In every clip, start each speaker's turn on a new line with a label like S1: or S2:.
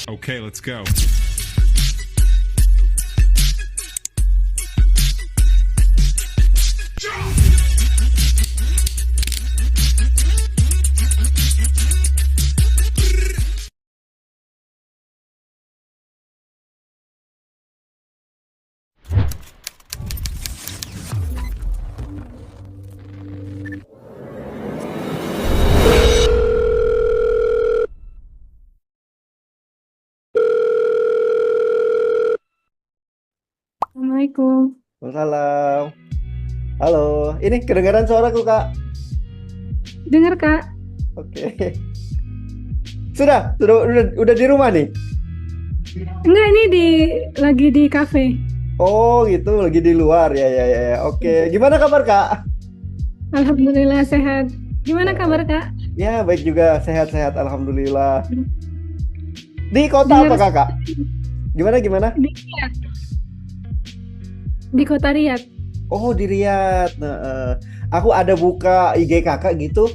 S1: Okay, let's go.
S2: Assalamualaikum.
S3: Waalaikumsalam. Halo, ini kedengaran suaraku, Kak?
S2: Dengar Kak?
S3: Oke. Sudah di rumah nih?
S2: Enggak, ini lagi di kafe.
S3: Oh, gitu, lagi di luar. Ya. Oke. Gimana kabar, Kak?
S2: Alhamdulillah sehat. Gimana kabar Kak?
S3: Ya, baik juga, sehat-sehat, alhamdulillah. Di kota apa,
S2: Dengar
S3: Kakak? Gimana?
S2: di Riyadh. Di kota Riyadh.
S3: Oh, di Riyadh. Nah, aku ada buka IG Kakak gitu.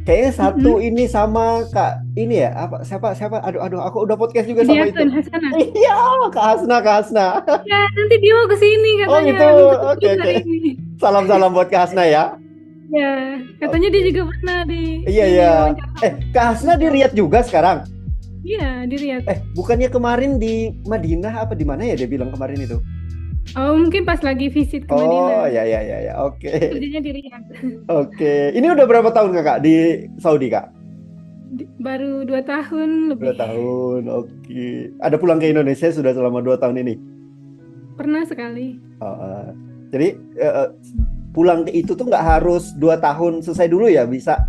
S3: Kayaknya satu
S2: Mm-mm.
S3: ini sama Kak ini ya, apa siapa? Aduh, aku udah podcast juga sama itu.
S2: Diatun Hasanah.
S3: Iya, Kak Hasna.
S2: Ya, nanti dia mau ke sini
S3: Oh
S2: katanya.
S3: gitu,
S2: Mau
S3: oke.
S2: ketemu hari ini.
S3: Salam buat Kak Hasna ya.
S2: Ya, katanya dia juga pernah di
S3: Iya.
S2: wawancara.
S3: Kak Hasna di Riyadh juga sekarang.
S2: Iya, di Riyadh.
S3: Bukannya kemarin di Madinah apa di mana ya dia bilang kemarin itu?
S2: Oh, mungkin pas lagi visit ke
S3: Oh,
S2: Madinah.
S3: ya, oke.
S2: Kerjanya di Riyadh.
S3: Oke. Ini udah berapa tahun Kakak di Saudi, Kak?
S2: Baru 2 tahun
S3: 2
S2: lebih.
S3: tahun, oke. Ada pulang ke Indonesia sudah selama 2 tahun ini?
S2: Pernah sekali.
S3: Jadi pulang ke itu tuh nggak harus 2 tahun selesai dulu ya, bisa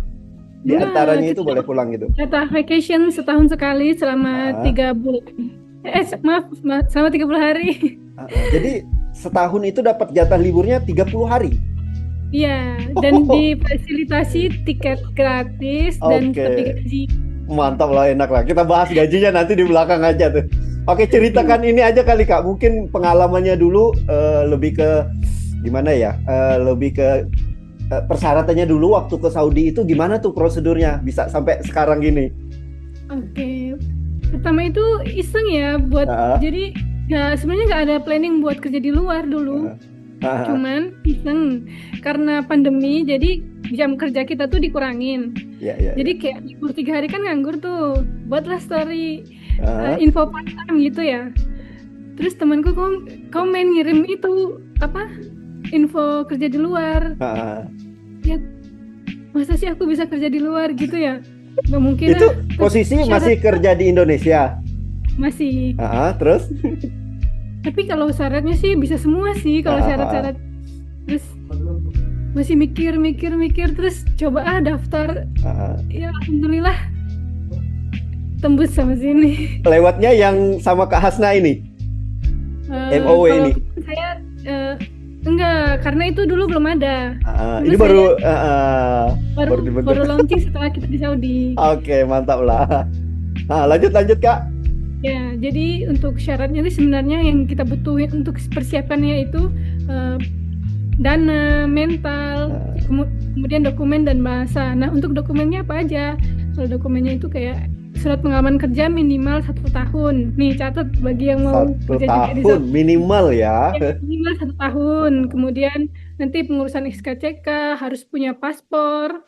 S3: di
S2: Enggak,
S3: antaranya itu
S2: kita
S3: boleh pulang gitu.
S2: jatah vacation setahun sekali selama
S3: Ah,
S2: 3 bulan. Maaf, selama 30 hari.
S3: jadi setahun itu dapat jatah liburnya 30 hari.
S2: Iya, dan difasilitasi tiket gratis dan
S3: Oke.
S2: tapi gaji.
S3: Mantap lah, enak lah. Kita bahas gajinya nanti di belakang aja tuh. Oke, ceritakan ini aja kali Kak. Mungkin pengalamannya dulu lebih ke gimana ya? Lebih ke persyaratannya dulu waktu ke Saudi itu gimana tuh prosedurnya bisa sampai sekarang gini?
S2: Oke. Pertama itu iseng ya buat
S3: Ah,
S2: jadi sebenarnya nggak ada planning buat kerja di luar dulu.
S3: ah,
S2: Cuman iseng karena pandemi jadi jam kerja kita tuh dikurangin.
S3: ya.
S2: Jadi kayak libur 3 hari kan nganggur tuh. Buatlah story
S3: Ah,
S2: info part time gitu ya. Terus temanku komen ngirim itu apa info kerja di luar.
S3: ah.
S2: Ya masa sih aku bisa kerja di luar gitu ya? Gak mungkin
S3: Itu
S2: lah.
S3: posisi
S2: Syarat
S3: masih kerja di Indonesia.
S2: masih.
S3: Terus?
S2: Tapi kalau syaratnya sih bisa semua sih kalau
S3: Ah,
S2: syarat-syarat. Terus masih mikir terus coba daftar.
S3: ah.
S2: Ya alhamdulillah tembus sama sini.
S3: Lewatnya yang sama Kak Hasna ini, MOW
S2: Kalau
S3: ini.
S2: saya enggak, karena itu dulu belum ada.
S3: Ini
S2: Dulu
S3: baru
S2: baru
S3: dibentuk.
S2: launching setelah kita di Saudi.
S3: Oke, mantap lah. Lanjut Kak.
S2: Ya, jadi untuk syaratnya itu sebenarnya yang kita butuhin untuk persiapannya itu dana, mental, kemudian dokumen dan bahasa. Nah, untuk dokumennya apa aja? Kalau dokumennya itu kayak surat pengalaman kerja minimal 1 tahun. Nih catat bagi yang mau
S3: 1
S2: kerja juga di
S3: tahun
S2: Saudi.
S3: minimal ya.
S2: Ya, minimal 1 tahun. Kemudian nanti pengurusan SKCK harus punya paspor.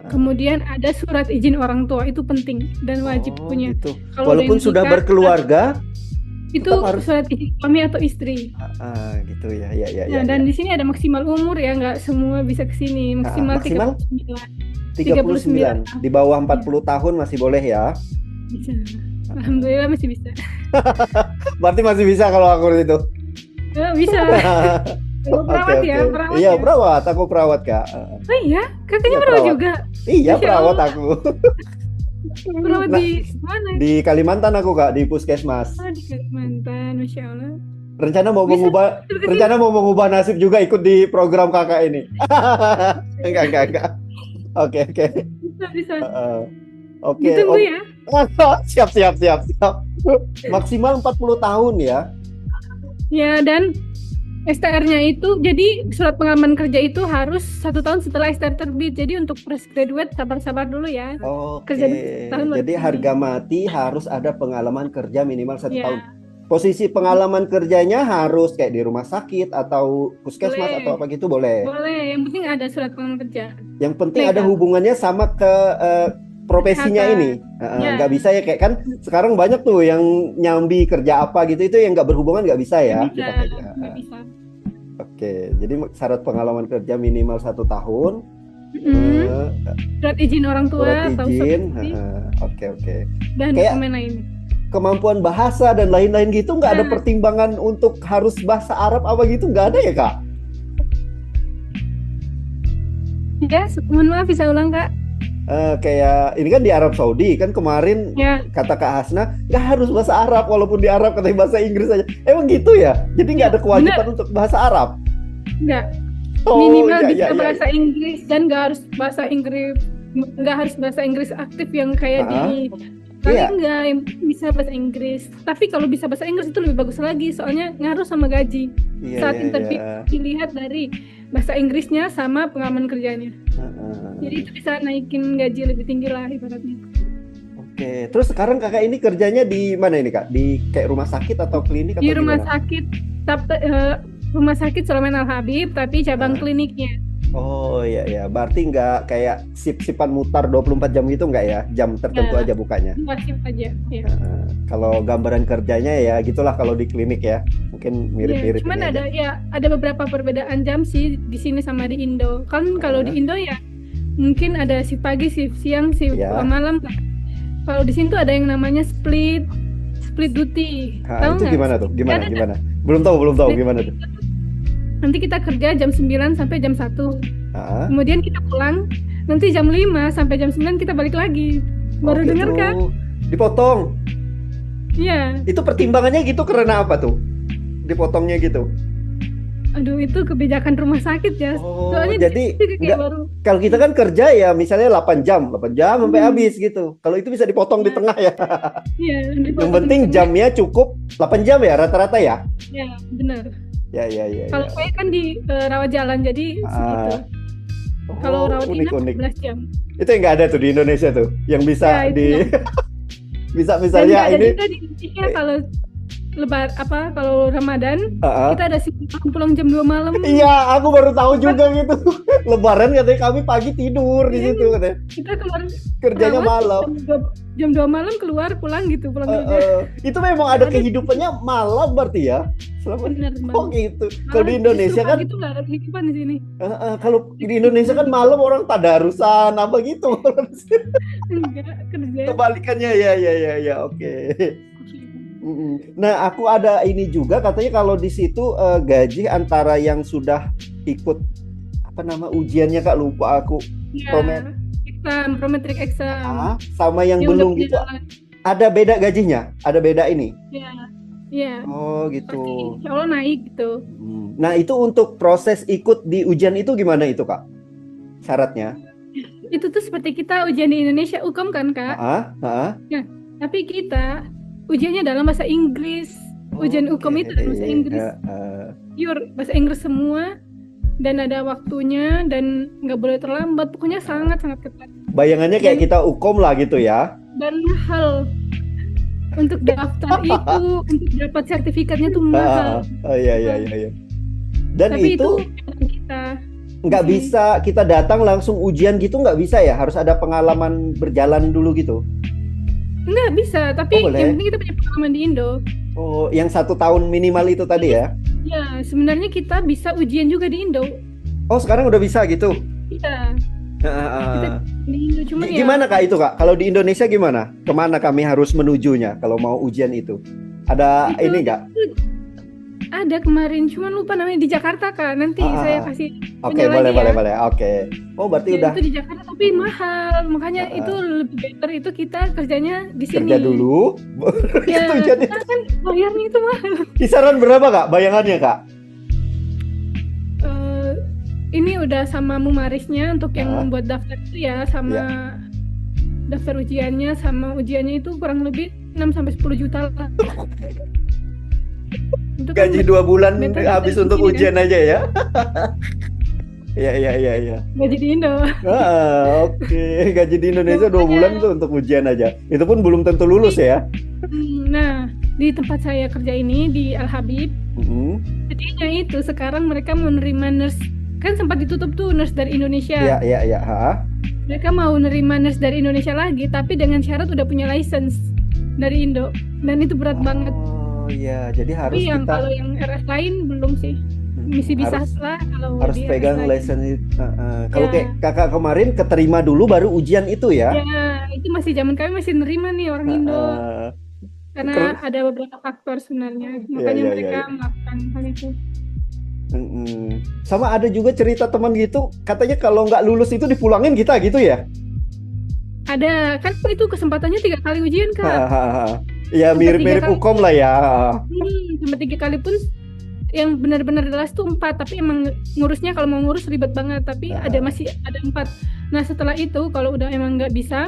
S2: Kemudian ada surat izin orang tua, itu penting dan wajib punya.
S3: Gitu.
S2: Kalau
S3: Walaupun
S2: udah
S3: sudah
S2: nikah,
S3: berkeluarga,
S2: itu
S3: tetap harus.
S2: surat izin suami atau istri.
S3: Gitu ya.
S2: Nah, dan di sini ada maksimal umur ya, nggak semua bisa ke sini. Maksimal
S3: Maksimal
S2: 39.
S3: 39. Di bawah 40 tahun masih boleh ya.
S2: Bisa. Alhamdulillah masih bisa.
S3: Berarti masih bisa kalau aku itu.
S2: Bisa. Kalau perawat
S3: Oke.
S2: ya, perawat
S3: Iya,
S2: ya.
S3: perawat. Aku perawat, Kak.
S2: Oh iya, kakaknya
S3: Iya,
S2: perawat
S3: perawat.
S2: juga.
S3: Iya,
S2: Masya
S3: perawat
S2: Allah.
S3: aku.
S2: Perawat
S3: Nah,
S2: di mana?
S3: di Kalimantan aku, Kak, di Puskesmas.
S2: Oh, di Kalimantan, Masya Allah.
S3: Rencana mau
S2: Bisa
S3: mengubah nasib juga ikut di program Kakak ini. Enggak. Oke.
S2: bisa.
S3: Oke.
S2: Ditunggu ya.
S3: Siap. Maksimal 40 tahun ya.
S2: Ya, dan STR-nya itu, jadi surat pengalaman kerja itu harus 1 tahun setelah STR terbit. Jadi untuk fresh graduate sabar-sabar dulu ya. Kerja dulu
S3: Oke,
S2: 1 tahun baru
S3: jadi
S2: ini.
S3: harga mati harus ada pengalaman kerja minimal 1 tahun.
S2: Ya,
S3: Posisi pengalaman kerjanya harus kayak di rumah sakit atau puskesmas atau
S2: boleh.
S3: apa gitu boleh.
S2: Boleh, yang penting ada surat pengalaman kerja.
S3: Yang penting ada
S2: Legal.
S3: hubungannya sama ke profesinya ini.
S2: Kesehatan. Ya,
S3: Nggak bisa ya kayak kan sekarang banyak tuh yang nyambi kerja apa gitu itu yang nggak berhubungan nggak bisa ya
S2: nggak
S3: kita
S2: bisa,
S3: kerja.
S2: nggak bisa.
S3: Oke, jadi syarat pengalaman kerja minimal 1 tahun.
S2: Mm-mm.
S3: eh,
S2: Surat izin orang
S3: Surat
S2: tua atau
S3: izin.
S2: surat
S3: Oke.
S2: dan
S3: Kayak
S2: dokumen lain.
S3: kemampuan bahasa dan lain-lain gitu nggak ada
S2: Nah.
S3: pertimbangan untuk harus bahasa Arab apa gitu nggak ada ya Kak?
S2: Ya, mohon maaf bisa ulang Kak.
S3: Kayak ini kan di Arab Saudi kan kemarin
S2: Ya,
S3: kata Kak Hasna nggak harus bahasa Arab walaupun di Arab katanya bahasa Inggris aja. Emang gitu ya? Jadi nggak ada kewajiban untuk bahasa Arab?
S2: enggak.
S3: Oh,
S2: Minimal
S3: ya,
S2: bisa
S3: ya, ya.
S2: bahasa Inggris dan nggak harus bahasa Inggris aktif yang kayak di
S3: Iya.
S2: enggak yang bisa bahasa Inggris. Tapi kalau bisa bahasa Inggris itu lebih bagus lagi soalnya ngaruh sama gaji.
S3: Iya,
S2: Saat
S3: iya,
S2: interview
S3: iya.
S2: dilihat dari bahasa Inggrisnya sama pengalaman kerjanya. Jadi itu bisa naikin gaji lebih tinggi lah ibaratnya.
S3: Oke, terus sekarang kakak ini kerjanya di mana ini Kak? Di kayak rumah sakit atau klinik atau
S2: Di rumah
S3: gimana?
S2: sakit rumah sakit Sulaiman Al Habib tapi cabang kliniknya.
S3: Oh iya, berarti nggak kayak sip-sipan mutar 24 jam gitu nggak ya? Jam tertentu aja bukanya.
S2: Wajib aja. Ya.
S3: Kalau gambaran kerjanya ya gitulah kalau di klinik ya. Mungkin mirip-mirip.
S2: Cuman
S3: ini aja.
S2: ada beberapa perbedaan jam sih di sini sama di Indo. Kan kalau di Indo ya mungkin ada shift pagi, shift siang, shift malam. Kalau di sini tuh ada yang namanya split duty. Tahu
S3: itu
S2: nggak?
S3: gimana tuh? Gimana? Belum tahu gimana tuh.
S2: Nanti kita kerja jam 9 sampai jam 1. Kemudian kita pulang nanti jam 5 sampai jam 9 kita balik lagi. Baru
S3: gitu.
S2: dengar kan?
S3: Dipotong.
S2: Iya.
S3: Itu pertimbangannya gitu karena apa tuh? Dipotongnya gitu.
S2: Aduh, itu kebijakan rumah sakit ya. Soalnya
S3: jadi
S2: kayak baru.
S3: Kalau kita kan kerja ya misalnya 8 jam sampai habis gitu. Kalau itu bisa dipotong di tengah ya.
S2: Iya,
S3: Yang penting jamnya cukup 8 jam ya rata-rata ya.
S2: Iya, benar.
S3: Ya.
S2: Kalau saya kan di rawat jalan jadi segitu. Kalau rawat inap 14 jam.
S3: Itu yang nggak ada tuh di Indonesia tuh, yang bisa bisa misalnya
S2: dan
S3: ini.
S2: Juga di Indonesia kalau Ramadan kita ada pulang jam 2 malam.
S3: Iya, aku baru tahu juga gitu. Lebaran katanya kami pagi tidur di situ katanya.
S2: Kita keluar
S3: kerjanya malam.
S2: Jam 2 malam pulang kerja.
S3: Itu memang ada kehidupannya malam berarti ya.
S2: Benar,
S3: oh gitu. Kalau di Indonesia kan
S2: itu nggak ada kehidupan di sini.
S3: Kalau di Indonesia kan malam orang tadarusan apa gitu.
S2: Enggak, kerja.
S3: Kebalikannya ya. Oke. Nah, aku ada ini juga katanya kalau di situ gaji antara yang sudah ikut ujiannya Kak, lupa aku.
S2: Prometric exam.
S3: Sama yang belum gitu. Ada beda gajinya? Ada beda ini?
S2: Iya.
S3: Oh gitu.
S2: Insya Allah naik gitu.
S3: Nah itu untuk proses ikut di ujian itu gimana itu Kak? Syaratnya?
S2: Itu tuh seperti kita ujian di Indonesia UKM kan Kak? Ya, tapi kita ujiannya dalam bahasa Inggris. Ujian UKM itu dalam bahasa Inggris. Pure bahasa Inggris semua. Dan ada waktunya dan nggak boleh terlambat. Pokoknya sangat-sangat ketat.
S3: Bayangannya kayak kita UKM lah gitu ya?
S2: Dan mahal. Untuk daftar itu, untuk dapat sertifikatnya tuh mahal.
S3: Iya. Dan
S2: tapi
S3: itu
S2: kita
S3: nggak bisa kita datang langsung ujian gitu, nggak bisa ya? Harus ada pengalaman berjalan dulu gitu?
S2: Nggak bisa, tapi yang penting kita punya pengalaman di Indo.
S3: Oh, yang 1 tahun minimal itu tadi ya?
S2: Ya, sebenarnya kita bisa ujian juga di Indo.
S3: Oh, sekarang udah bisa gitu?
S2: Iya. Kita di Indo, cuman
S3: gimana Kak itu Kak? Kalau di Indonesia gimana? Kemana kami harus menujunya kalau mau ujian itu? Ada ini nggak?
S2: Ada kemarin, cuman lupa namanya, di Jakarta Kak. Nanti saya kasih.
S3: Oke, boleh. Oke. Oh, berarti udah.
S2: Itu di Jakarta tapi mahal. Makanya itu lebih better itu kita kerjanya di sini.
S3: Kerja dulu.
S2: Ya, kan bayarnya itu mahal.
S3: Kisaran berapa Kak bayangannya Kak?
S2: Ini udah sama mumarisnya untuk yang membuat daftar itu ya, sama daftar ujiannya, sama ujiannya itu kurang lebih 6-10 juta lah. Itu kan
S3: gaji 2 bulan habis untuk ujian kan? Aja ya. Iya.
S2: Gaji di Indo.
S3: Oke. Gaji di Indonesia 2 bulan tuh untuk ujian aja. Itu pun belum tentu lulus ya.
S2: Nah, di tempat saya kerja ini di Al Habib, jadinya itu sekarang mereka mau nerima nurse, kan sempat ditutup tuh nurse dari Indonesia.
S3: Iya.
S2: Mereka mau nerima nurse dari Indonesia lagi, tapi dengan syarat udah punya license dari Indo, dan itu berat banget.
S3: Oh iya, jadi harus
S2: tapi kalau yang RS lain belum sih. Misi bisa lah kalau
S3: harus pegang license. Kalau kayak kakak kemarin keterima dulu baru ujian itu ya?
S2: Ya, itu masih zaman kami masih nerima nih orang Indo. Karena ada beberapa faktor sebenarnya, makanya mereka melakukan hal itu.
S3: Sama ada juga cerita teman gitu, katanya kalau nggak lulus itu dipulangin kita gitu ya?
S2: Ada, kan itu kesempatannya 3 kali ujian Kak.
S3: Ya mirip-mirip Ukom lah ya.
S2: Cuma 3 kali pun yang benar-benar jelas tuh 4, tapi emang ngurusnya kalau mau ngurus ribet banget, tapi masih ada 4. Nah setelah itu kalau udah emang nggak bisa,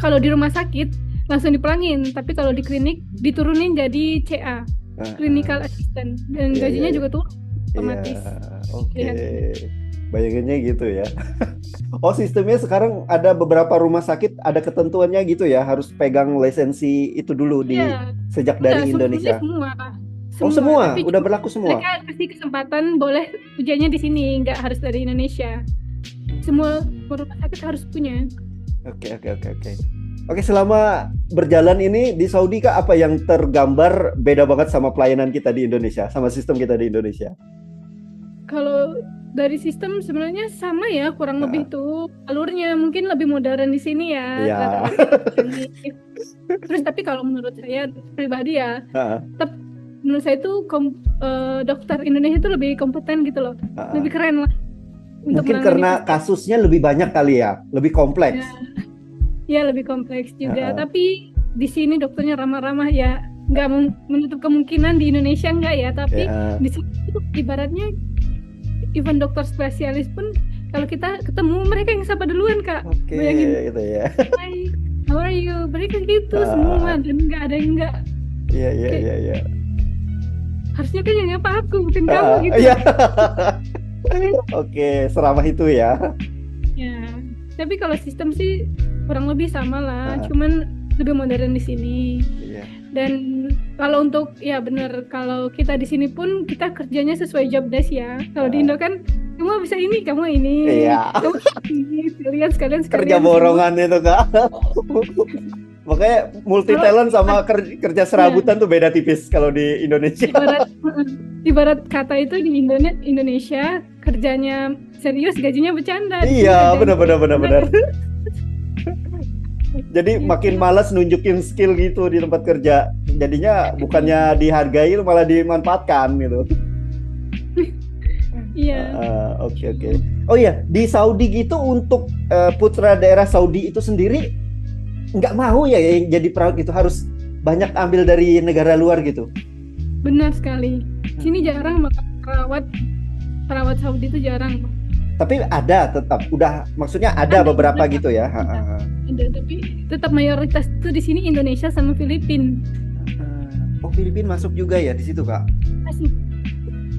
S2: kalau di rumah sakit langsung dipulangin, tapi kalau di klinik diturunin jadi CA, clinical assistant, dan gajinya juga tuh otomatis.
S3: Oke. Bayangannya gitu ya. Oh sistemnya sekarang ada beberapa rumah sakit ada ketentuannya gitu ya, harus pegang lisensi itu dulu sejak dari Indonesia. Semua udah berlaku semua.
S2: Mereka kasih kesempatan boleh ujiannya di sini, nggak harus dari Indonesia. Semua rumah sakit harus punya. Oke,
S3: selama berjalan ini di Saudi Kak, apa yang tergambar beda banget sama pelayanan kita di Indonesia, sama sistem kita di Indonesia?
S2: Kalau dari sistem sebenarnya sama ya, kurang lebih tuh alurnya mungkin lebih modern di sini ya. Terus tapi kalau menurut saya pribadi ya, tetap menurut saya itu dokter Indonesia itu lebih kompeten gitu loh, lebih keren lah.
S3: Mungkin karena kasusnya lebih banyak kali ya, lebih kompleks.
S2: Ya lebih kompleks juga. Tapi di sini dokternya ramah-ramah ya, nggak menutup kemungkinan di Indonesia enggak ya. Tapi di sini tuh ibaratnya even dokter spesialis pun kalau kita ketemu mereka yang sapa duluan Kak. Bayangin
S3: gitu ya.
S2: Hi, how are you? Mereka gitu semua, dan nggak ada yang nggak.
S3: Iya.
S2: Harusnya kan yang nyapa aku, bukan kamu gitu.
S3: Oke, seramah itu ya.
S2: Ya, tapi kalau sistem sih kurang lebih sama lah, cuman lebih modern di sini. Dan kalau untuk benar, kalau kita di sini pun kita kerjanya sesuai job desk ya. Kalau di Indo kan kamu bisa ini, kamu ini.
S3: Iya.
S2: Kamu ini, sekalian.
S3: Kerja borongan itu Kak. Makanya multi talent sama kerja serabutan tuh beda tipis kalau di Indonesia.
S2: Ibarat kata itu di Indonesia kerjanya serius, gajinya bercanda.
S3: Iya, benar. Jadi makin malas nunjukin skill gitu di tempat kerja. Jadinya bukannya dihargai malah dimanfaatkan gitu.
S2: Iya.
S3: Oke. Oh iya, di Saudi gitu untuk putra daerah Saudi itu sendiri nggak mau ya yang jadi perawat gitu, harus banyak ambil dari negara luar gitu.
S2: Benar sekali. Sini jarang perawat Saudi itu jarang.
S3: Tapi ada tetap, maksudnya ada beberapa gitu ya.
S2: Ada, tapi tetap mayoritas tuh di sini Indonesia sama Filipina.
S3: Oh, Filipina masuk juga ya di situ Kak?
S2: Masuk.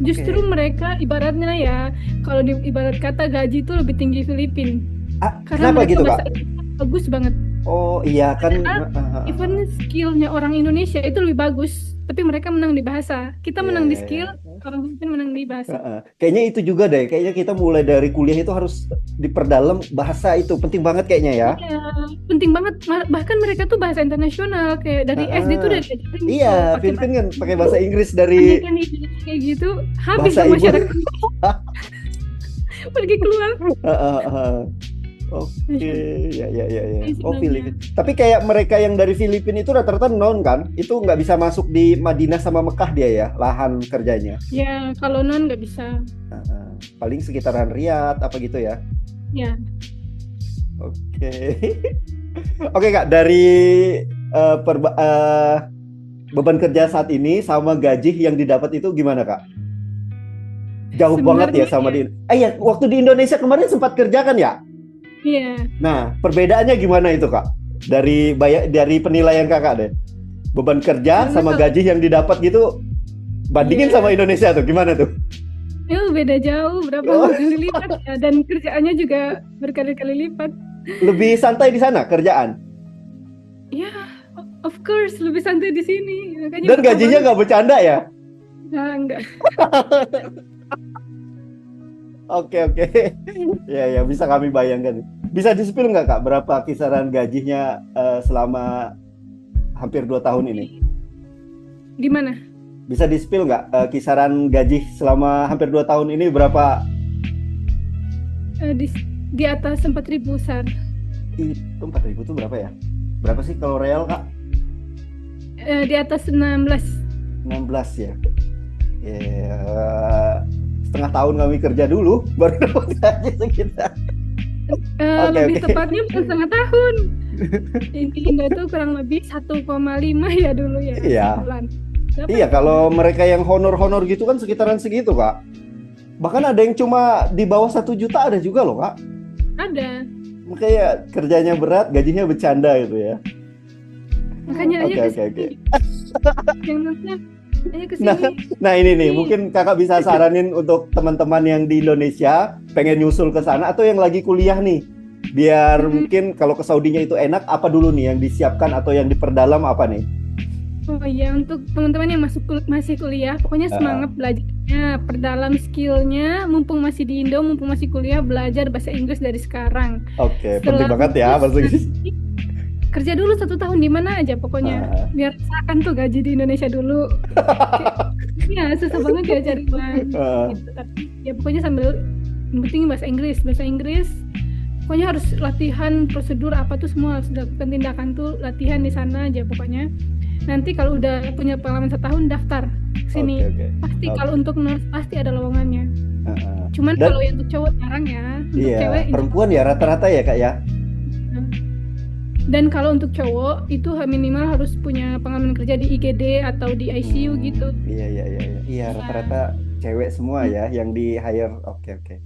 S2: Justru mereka ibaratnya ya, kalau ibarat kata gaji itu lebih tinggi Filipina.
S3: Kenapa gitu Kak?
S2: Bagus banget.
S3: Oh iya kan.
S2: Even skillnya orang Indonesia itu lebih bagus, tapi mereka menang di bahasa. Kita menang di skill, orang Filipina menang di bahasa.
S3: Kayaknya itu juga deh. Kayaknya kita mulai dari kuliah itu harus diperdalam bahasa, itu penting banget kayaknya ya.
S2: Iya, penting banget. Bahkan mereka tuh bahasa internasional, kayak dari SD tuh udah diajarin.
S3: Iya, Filipina kan pakai bahasa Inggris dari
S2: kayak gitu. Habis masyarakat pergi keluar.
S3: Oke, ya. Oh, Filipina. Tapi kayak mereka yang dari Filipina itu rata-rata non kan? Itu nggak bisa masuk di Madinah sama Mekah dia ya, lahan kerjanya.
S2: Ya, kalau non nggak bisa.
S3: Paling sekitaran Riyadh apa gitu ya?
S2: Ya.
S3: Oke Kak, dari beban kerja saat ini sama gaji yang didapat itu gimana Kak? Jauh banget ya sama di. Waktu di Indonesia kemarin sempat kerja kan ya?
S2: Iya.
S3: Nah, perbedaannya gimana itu Kak? Dari penilaian Kakak deh. Beban kerja sama gaji yang didapat gitu Bandingin sama Indonesia tuh, gimana tuh?
S2: Beda jauh, berapa kali lipat ya. Dan kerjaannya juga berkali-kali lipat.
S3: Lebih santai di sana kerjaan?
S2: Ya, of course lebih santai di sini. Makanya
S3: dan gajinya nggak bercanda ya?
S2: Enggak.
S3: Oke. Ya, bisa kami bayangkan. Bisa di-spill nggak Kak, berapa kisaran gajinya selama hampir 2 tahun ini?
S2: Di mana?
S3: Bisa di-spill nggak kisaran gaji selama hampir 2 tahun ini berapa?
S2: Di atas 4.000 SAR.
S3: Itu 4.000 itu berapa ya? Berapa sih kalau real Kak?
S2: Di atas 16
S3: ya? Ya, setengah tahun kami kerja dulu baru dapat gaji sekitar.
S2: Lebih tepatnya bukan setengah tahun. Ini Indo tuh kurang lebih 1,5 ya dulu ya.
S3: Iya. Iya, kalau mereka yang honor gitu kan sekitaran segitu Kak. Bahkan ada yang cuma di bawah 1 juta ada juga loh Kak.
S2: Ada.
S3: Makanya kerjanya berat, gajinya bercanda gitu ya.
S2: Makanya aja
S3: Oke.
S2: Yang nantinya ayo kesini.
S3: Nah ini nih, mungkin kakak bisa saranin untuk teman-teman yang di Indonesia pengen nyusul ke sana atau yang lagi kuliah nih, biar mungkin kalau ke Saudinya itu enak, apa dulu nih yang disiapkan atau yang diperdalam apa nih?
S2: Oh iya, untuk teman-teman yang masih kuliah, pokoknya semangat belajarnya, perdalam skillnya, mumpung masih di Indo, mumpung masih kuliah, belajar bahasa Inggris dari sekarang.
S3: Oke, penting banget ya bahasa Inggris.
S2: Kerja dulu 1 tahun di mana aja pokoknya, biar rasakan tuh gaji di Indonesia dulu. Ya susah banget ya cari uang. Gitu. Tapi ya pokoknya sambil penting bahasa Inggris. Pokoknya harus latihan prosedur apa tuh semua harus dilakukan, tindakan tuh latihan di sana aja pokoknya. Nanti kalau udah punya pengalaman 1 tahun daftar sini. Pasti kalau untuk nurse pasti ada lowongannya. Cuman kalau yang untuk cowok jarang ya. Untuk cewek
S3: perempuan ya rata-rata ya Kak ya.
S2: Dan kalau untuk cowok itu minimal harus punya pengalaman kerja di IGD atau di ICU gitu.
S3: Iya, rata-rata cewek semua ya yang di hire. Oke.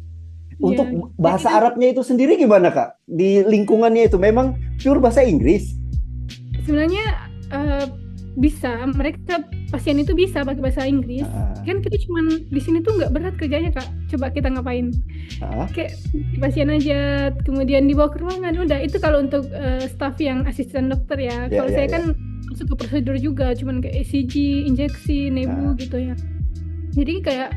S3: Untuk bahasa Arabnya itu sendiri gimana Kak? Di lingkungannya itu memang pure bahasa Inggris?
S2: Sebenarnya bisa, mereka pasien itu bisa pakai bahasa Inggris. Kan kita cuman di sini tuh nggak berat kerjanya Kak. Coba kita ngapain? Kayak pasien aja, kemudian dibawa ke ruangan, udah. Itu kalau untuk staff yang asisten dokter ya. Kalau saya kan masuk ke prosedur juga, cuman kayak ECG, injeksi, nebu gitu ya. Jadi kayak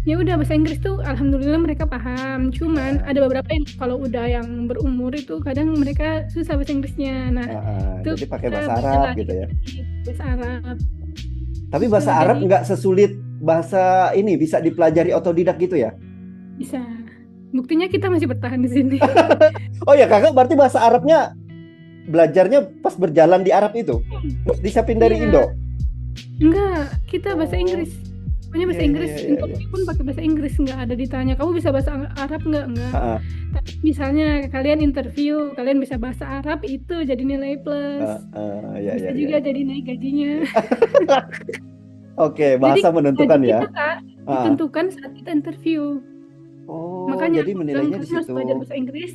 S2: ya udah bahasa Inggris tuh alhamdulillah mereka paham. Cuman ada beberapa yang kalau udah yang berumur itu kadang mereka susah bahasa Inggrisnya. Nah,
S3: jadi pakai bahasa Arab gitu ya.
S2: Bahasa Arab.
S3: Tapi bahasa Arab nggak sesulit bahasa ini, bisa dipelajari otodidak gitu ya?
S2: Bisa. Buktinya kita masih bertahan di sini.
S3: Oh ya Kakak, berarti bahasa Arabnya belajarnya pas berjalan di Arab itu? Disiapin dari Indo?
S2: Enggak, kita bahasa Inggris. Pokoknya bahasa Inggris, interview pun pakai bahasa Inggris, nggak ada ditanya kamu bisa bahasa Arab enggak. Tapi misalnya kalian interview, kalian bisa bahasa Arab itu jadi nilai plus. Bisa juga jadi naik gajinya.
S3: Oke, bahasa jadi, menentukan ya.
S2: Menentukan saat kita interview. Makanya
S3: jadi menilainya di situ.
S2: Harus belajar bahasa Inggris.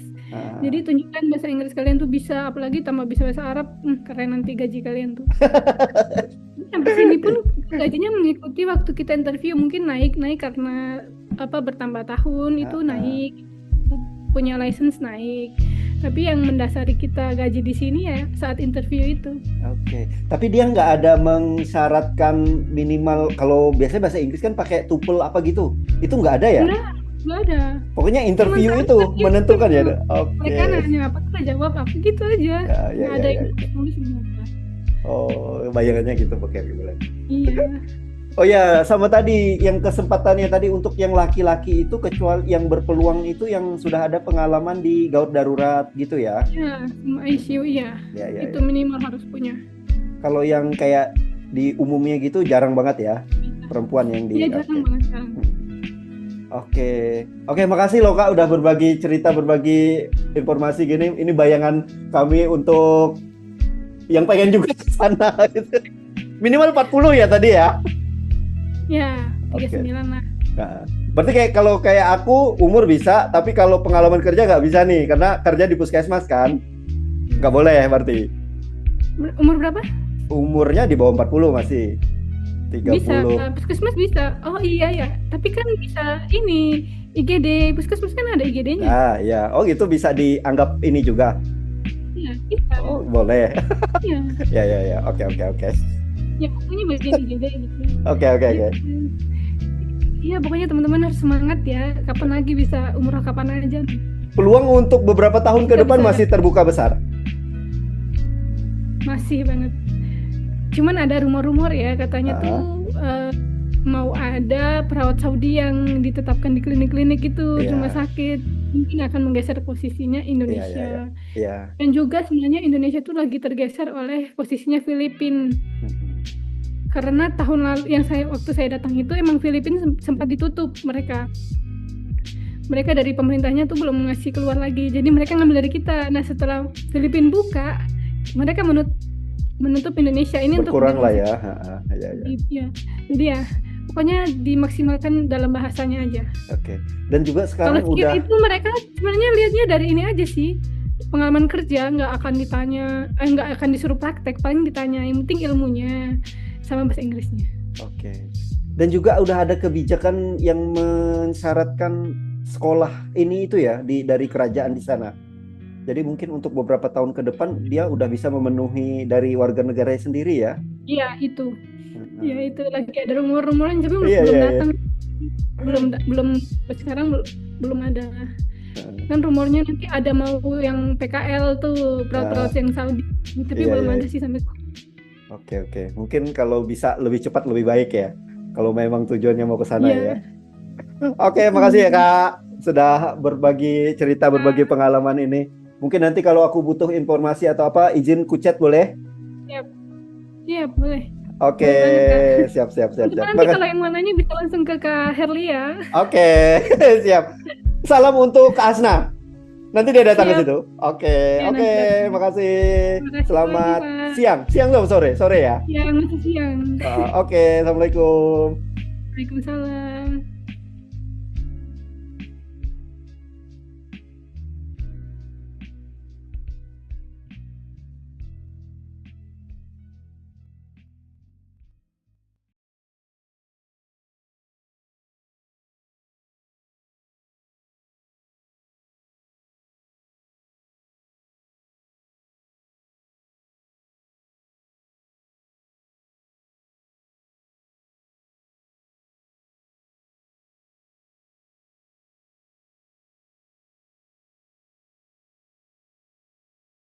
S2: Jadi tunjukkan bahasa Inggris kalian tuh bisa, apalagi tambah bisa bahasa Arab, keren nanti gaji kalian tuh. Sampai sini pun gajinya mengikuti waktu kita interview, mungkin naik karena bertambah tahun itu naik, punya license naik. Tapi yang mendasari kita gaji di sini ya saat interview itu.
S3: Oke. Tapi dia nggak ada mensyaratkan minimal, kalau biasanya bahasa Inggris kan pakai TOEFL apa gitu. Itu nggak ada ya?
S2: Nggak ada.
S3: Pokoknya interview itu menentukan ya.
S2: Oke. Mereka nanya apa kita jawab apa gitu aja. Nggak ada yang tulis semua.
S3: Bayangannya gitu pakai bulan.
S2: Iya.
S3: Oh ya, sama tadi yang kesempatannya tadi untuk yang laki-laki itu, kecuali yang berpeluang itu yang sudah ada pengalaman di gawat darurat gitu ya?
S2: Iya, sama ICU ya. Itu minimal harus punya.
S3: Kalau yang kayak di umumnya gitu jarang banget ya, perempuan yang di.
S2: Iya, jarang banget sekarang.
S3: Oke, makasih loh Kak udah berbagi cerita, berbagi informasi gini. Ini bayangan kami untuk yang pengen juga ke sana gitu. Minimal 40 ya tadi ya?
S2: Ya, 39 lah.
S3: Nah, berarti kalau kayak aku umur bisa, tapi kalau pengalaman kerja nggak bisa nih, karena kerja di puskesmas kan. Nggak boleh berarti.
S2: Umur berapa?
S3: Umurnya di bawah 40 masih.
S2: Bisa,
S3: 30.
S2: puskesmas bisa. Oh iya ya, tapi kan bisa ini IGD, puskesmas kan ada IGD-nya.
S3: Ah ya, oh gitu bisa dianggap ini juga.
S2: Iya, bisa.
S3: Oh boleh.
S2: Iya.
S3: Ya, oke.
S2: Ya pokoknya bagian IGD gitu.
S3: Oke.
S2: Gitu. Iya, pokoknya teman-teman harus semangat ya. Kapan lagi bisa umroh kapan aja.
S3: Peluang untuk beberapa tahun ke depan masih terbuka besar.
S2: Masih banget. Cuman ada rumor-rumor ya katanya tuh mau ada perawat Saudi yang ditetapkan di klinik-klinik itu rumah sakit, mungkin akan menggeser posisinya Indonesia. Dan juga sebenarnya Indonesia tuh lagi tergeser oleh posisinya Filipina. Karena tahun lalu waktu saya datang itu emang Filipina sempat ditutup mereka dari pemerintahnya tuh belum ngasih keluar lagi, jadi mereka ngambil dari kita. Nah setelah Filipina buka, mereka menutup Indonesia ini.
S3: Berkurang
S2: untuk
S3: lah ya.
S2: Jadi ya pokoknya dimaksimalkan dalam bahasanya aja.
S3: Oke. Dan juga sekarang
S2: kalau udah itu mereka sebenarnya lihatnya dari ini aja sih, pengalaman kerja, nggak akan ditanya, nggak akan disuruh praktek, paling ditanya yang penting ilmunya sama bahasa Inggrisnya.
S3: Oke. Dan juga udah ada kebijakan yang mensyaratkan sekolah ini itu ya dari kerajaan di sana. Jadi mungkin untuk beberapa tahun ke depan dia udah bisa memenuhi dari warga negaranya sendiri ya.
S2: Iya itu. Ya itu lagi ada rumor-rumoran tapi belum datang. Belum sekarang belum ada. Kan rumornya nanti ada mau yang PKL tuh, perawat-perawat yang Saudi. Tapi belum ada sih sampai sekarang.
S3: Oke. Mungkin kalau bisa lebih cepat lebih baik ya. Kalau memang tujuannya mau ke sana ya. Oke, makasih ya Kak sudah berbagi cerita, berbagi pengalaman ini. Mungkin nanti kalau aku butuh informasi atau apa, izin ku chat boleh?
S2: Siap, boleh.
S3: Oke, siap.
S2: Nanti kalau yang mau nanya bisa langsung ke Kak Herli ya.
S3: Oke, siap. Salam untuk Kak Asna. Nanti dia datang ke situ. Oke, makasih. Selamat siang. Siang atau sore? Sore ya?
S2: Masih siang.
S3: Oke, assalamualaikum.
S2: Waalaikumsalam.